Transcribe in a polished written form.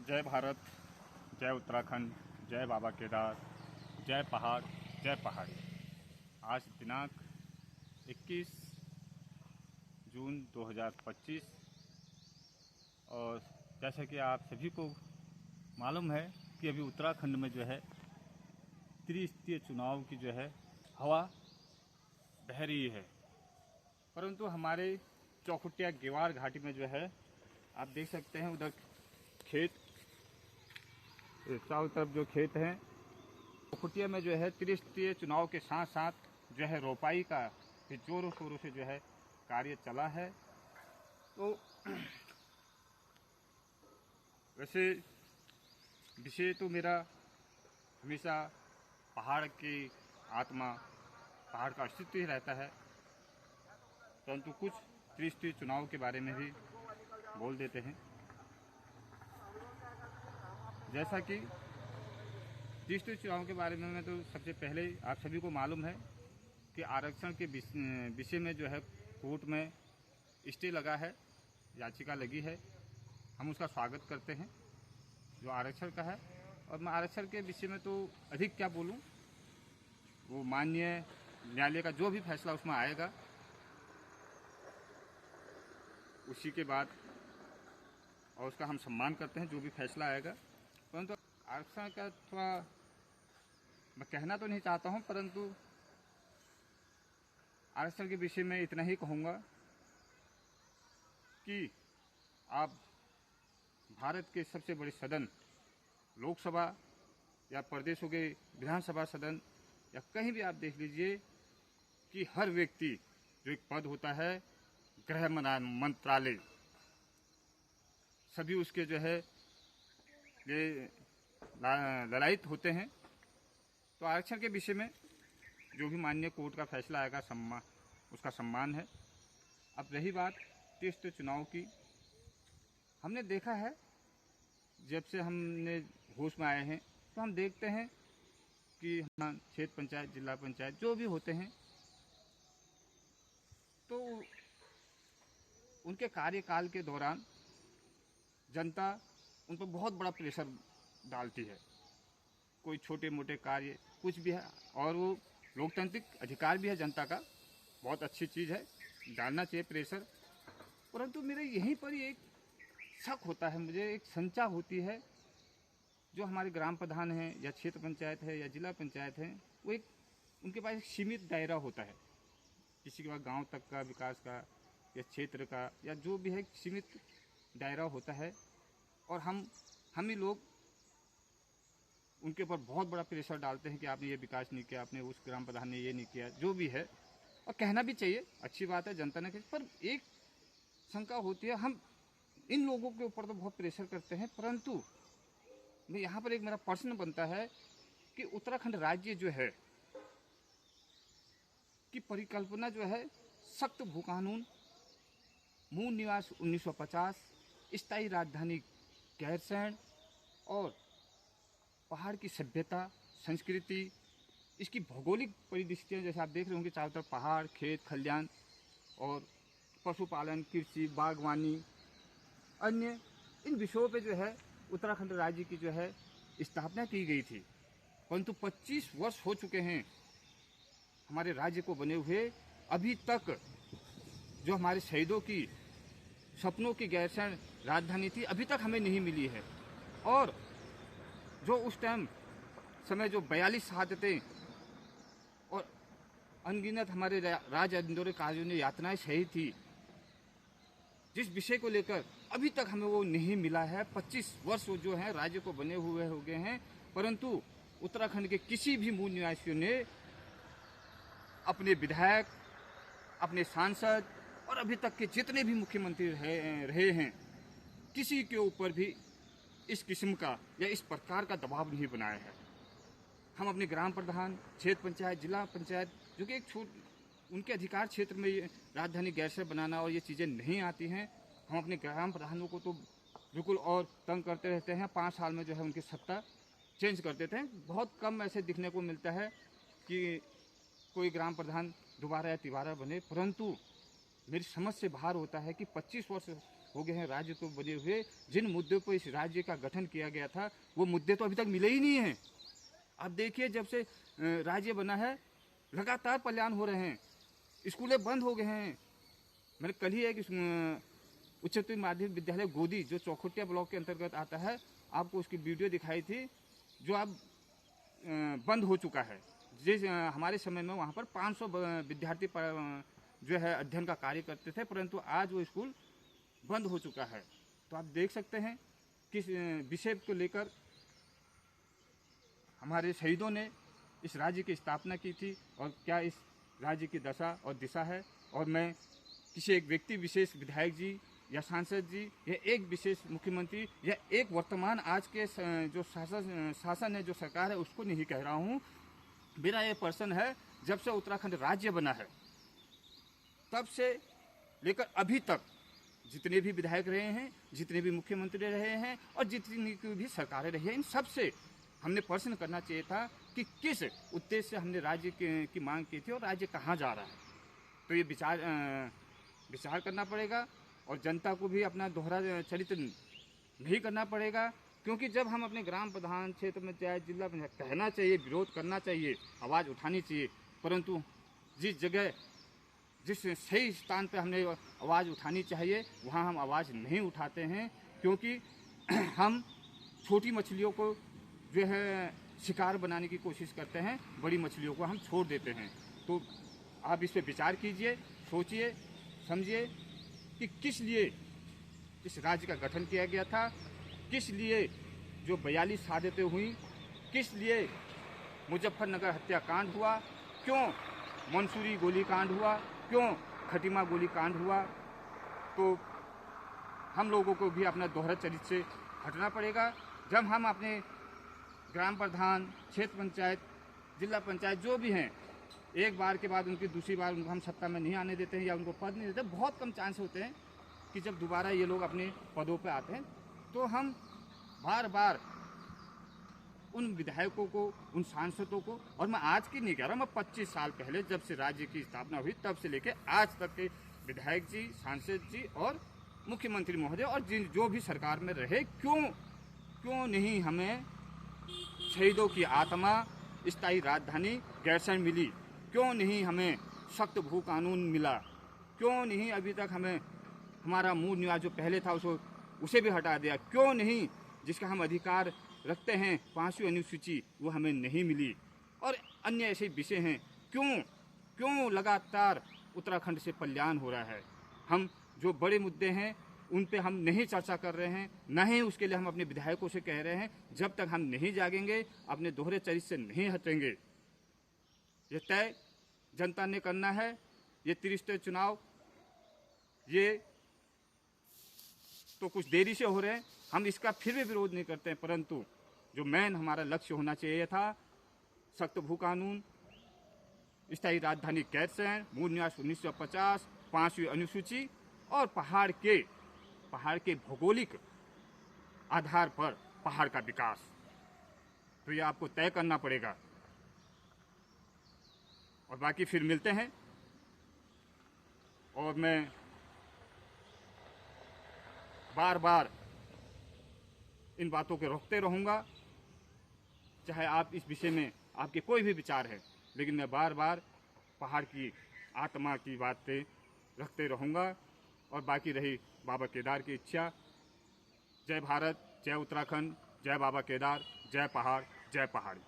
जय भारत, जय उत्तराखंड, जय बाबा केदार, जय पहाड़, जय पहाड़ी। आज दिनांक 21 जून 2025 और जैसा कि आप सभी को मालूम है कि अभी उत्तराखंड में जो है त्रिस्तरीय चुनाव की जो है हवा बह रही है। परंतु हमारे चौखुटिया गेवार घाटी में जो है आप देख सकते हैं उधर खेत, चारों तरफ जो खेत हैं, चौखुटिया में जो है त्रिस्तरीय चुनाव के साथ साथ जो है रोपाई का भी जोरों शोरों से जो है कार्य चला है। तो वैसे विषय तो मेरा हमेशा पहाड़ की आत्मा, पहाड़ का अस्तित्व ही रहता है, परंतु कुछ त्रिस्तरीय चुनाव के बारे में भी बोल देते हैं। जैसा कि त्रिस्तरीय चुनाव के बारे में तो सबसे पहले आप सभी को मालूम है कि आरक्षण के विषय में जो है कोर्ट में स्टे लगा है, याचिका लगी है। हम उसका स्वागत करते हैं जो आरक्षण का है। और मैं आरक्षण के विषय में तो अधिक क्या बोलूं, वो माननीय न्यायालय का जो भी फैसला उसमें आएगा उसी के बाद, और उसका हम सम्मान करते हैं जो भी फैसला आएगा। परंतु आरक्षण का थोड़ा मैं कहना तो नहीं चाहता हूं, परंतु आरक्षण के विषय में इतना ही कहूँगा कि आप भारत के सबसे बड़े सदन लोकसभा या प्रदेशों के विधानसभा सदन या कहीं भी आप देख लीजिए कि हर व्यक्ति जो एक पद होता है गृह मंत्रालय, सभी उसके जो है ये ललायित होते हैं। तो आरक्षण के विषय में जो भी माननीय कोर्ट का फैसला आएगा उसका सम्मान है। अब रही बात त्रिस्तरीय चुनाव की, हमने देखा है जब से हमने होश में आए हैं तो हम देखते हैं कि क्षेत्र पंचायत, जिला पंचायत जो भी होते हैं तो उनके कार्यकाल के दौरान जनता उन पर बहुत बड़ा प्रेशर डालती है। कोई छोटे मोटे कार्य कुछ भी है, और वो लोकतांत्रिक अधिकार भी है जनता का, बहुत अच्छी चीज़ है, डालना चाहिए प्रेशर। परंतु मेरे यहीं पर ही एक शक होता है, मुझे एक शंका होती है, जो हमारे ग्राम प्रधान हैं या क्षेत्र पंचायत है या जिला पंचायत है, वो एक उनके पास एक सीमित दायरा होता है। किसी के पास गांव तक का विकास का या क्षेत्र का या जो भी है सीमित दायरा होता है, और हम ही लोग उनके ऊपर बहुत बड़ा प्रेशर डालते हैं कि आपने ये विकास नहीं किया, आपने उस ग्राम प्रधान ने ये नहीं किया, जो भी है। और कहना भी चाहिए, अच्छी बात है, जनता ने कही। पर एक शंका होती है, हम इन लोगों के ऊपर तो बहुत प्रेशर करते हैं, परंतु मैं यहाँ पर एक मेरा प्रश्न बनता है कि उत्तराखंड राज्य जो है की परिकल्पना जो है सख्त भू कानून, मूल निवास 1950, स्थायी राजधानी गैरसैंण और पहाड़ की सभ्यता संस्कृति, इसकी भौगोलिक परिदृश्य जैसे आप देख रहे होंगे, चारों तरफ पहाड़, खेत खलियान और पशुपालन, कृषि, बागवानी, अन्य इन विषयों पे जो है उत्तराखंड राज्य की जो है स्थापना की गई थी। परंतु 25 वर्ष हो चुके हैं हमारे राज्य को बने हुए, अभी तक जो हमारे शहीदों की सपनों की गैरसैंण राजधानी थी अभी तक हमें नहीं मिली है। और जो उस टाइम समय जो 42 शहादतें और अनगिनत हमारे राज आंदोलनकारियों ने यातनाएं सही थी, जिस विषय को लेकर अभी तक हमें वो नहीं मिला है। 25 वर्ष जो हैं राज्य को बने हुए हो गए हैं, परंतु उत्तराखंड के किसी भी मूल निवासियों ने अपने विधायक, अपने सांसद और अभी तक के जितने भी मुख्यमंत्री रहे हैं, किसी के ऊपर भी इस किस्म का या इस प्रकार का दबाव नहीं बनाया है। हम अपने ग्राम प्रधान, क्षेत्र पंचायत, जिला पंचायत, जो कि एक उनके अधिकार क्षेत्र में राजधानी गैरसैंण बनाना और ये चीज़ें नहीं आती हैं, हम अपने ग्राम प्रधानों को तो बिल्कुल और तंग करते रहते हैं। 5 साल में जो है उनकी सत्ता चेंज कर देते हैं। बहुत कम ऐसे दिखने को मिलता है कि कोई ग्राम प्रधान दोबारा या तिबारा बने, परंतु मेरी समझ से बाहर होता है कि 25 वर्ष हो गए हैं, राज्य तो बने हुए, जिन मुद्दों पर इस राज्य का गठन किया गया था वो मुद्दे तो अभी तक मिले ही नहीं हैं। अब देखिए, जब से राज्य बना है लगातार पलायन हो रहे हैं, स्कूलें बंद हो गए हैं। मैंने कल ही एक उच्चतर माध्यमिक विद्यालय गोदी जो चौखुटिया ब्लॉक के अंतर्गत आता है, आपको उसकी वीडियो दिखाई थी, जो अब बंद हो चुका है। जिस हमारे समय में वहाँ पर 500 विद्यार्थी जो है अध्ययन का कार्य करते थे, परंतु आज वो स्कूल बंद हो चुका है। तो आप देख सकते हैं किस विषय को लेकर हमारे शहीदों ने इस राज्य की स्थापना की थी और क्या इस राज्य की दशा और दिशा है। और मैं किसी एक व्यक्ति विशेष, विधायक जी या सांसद जी या एक विशेष मुख्यमंत्री या एक वर्तमान आज के जो शासन है, जो सरकार है, उसको नहीं कह रहा हूँ। मेरा ये पर्सन है, जब से उत्तराखंड राज्य बना है तब से लेकर अभी तक जितने भी विधायक रहे हैं, जितने भी मुख्यमंत्री रहे हैं और जितनी भी सरकारें रही हैं, इन सब से हमने प्रश्न करना चाहिए था कि किस उद्देश्य से हमने राज्य की मांग की थी और राज्य कहाँ जा रहा है। तो ये विचार करना पड़ेगा और जनता को भी अपना दोहरा चरित्र नहीं करना पड़ेगा, क्योंकि जब हम अपने ग्राम प्रधान क्षेत्र में चाहे जिला पंचायत, कहना चाहिए, विरोध करना चाहिए, आवाज़ उठानी चाहिए, परंतु जिस जगह जिस सही स्थान पर हमने आवाज़ उठानी चाहिए वहाँ हम आवाज़ नहीं उठाते हैं, क्योंकि हम छोटी मछलियों को जो है शिकार बनाने की कोशिश करते हैं, बड़ी मछलियों को हम छोड़ देते हैं। तो आप इस पर विचार कीजिए, सोचिए, समझिए कि किस लिए इस राज्य का गठन किया गया था, किस लिए जो 42 शहादतें हुई, किस लिए मुजफ्फरनगर हत्याकांड हुआ, क्यों मंसूरी गोलीकांड हुआ, क्यों खटीमा गोलीकांड हुआ। तो हम लोगों को भी अपना दोहरा चरित्र से हटना पड़ेगा। जब हम अपने ग्राम प्रधान, क्षेत्र पंचायत, जिला पंचायत जो भी हैं, एक बार के बाद उनकी दूसरी बार उनको हम सत्ता में नहीं आने देते हैं या उनको पद नहीं देते, बहुत कम चांस होते हैं कि जब दोबारा ये लोग अपने पदों पे आते हैं, तो हम बार बार उन विधायकों को, उन सांसदों को, और मैं आज की नहीं कह रहा, मैं 25 साल पहले जब से राज्य की स्थापना हुई तब से लेकर आज तक के विधायक जी, सांसद जी और मुख्यमंत्री महोदय और जो भी सरकार में रहे, क्यों नहीं हमें शहीदों की आत्मा, स्थायी राजधानी गैरसैंण मिली, क्यों नहीं हमें सख्त भू कानून मिला, क्यों नहीं अभी तक हमें हमारा मूल निवास जो पहले था उसे भी हटा दिया, क्यों नहीं जिसका हम अधिकार रखते हैं 5वीं अनुसूची वो हमें नहीं मिली, और अन्य ऐसे विषय हैं। क्यों लगातार उत्तराखंड से पलायन हो रहा है। हम जो बड़े मुद्दे हैं उन पे हम नहीं चर्चा कर रहे हैं, न ही उसके लिए हम अपने विधायकों से कह रहे हैं। जब तक हम नहीं जागेंगे, अपने दोहरे चरित्र से नहीं हटेंगे, ये तय जनता ने करना है। ये त्रिस्तरीय चुनाव ये तो कुछ देरी से हो रहे हैं, हम इसका फिर भी विरोध नहीं करते हैं, परंतु जो मेन हमारा लक्ष्य होना चाहिए था, सख्त भू कानून, स्थायी राजधानी गैरसैंण, मूल निवास 1950, 5वीं अनुसूची और पहाड़ के भौगोलिक आधार पर पहाड़ का विकास, तो ये आपको तय करना पड़ेगा। और बाकी फिर मिलते हैं। और मैं बार बार इन बातों को रोकते रहूँगा, चाहे आप इस विषय में आपके कोई भी विचार है, लेकिन मैं बार बार पहाड़ की आत्मा की बातें रखते रहूँगा। और बाकी रही बाबा केदार की इच्छा। जय भारत, जय उत्तराखंड, जय बाबा केदार, जय पहाड़, जय पहाड़ी।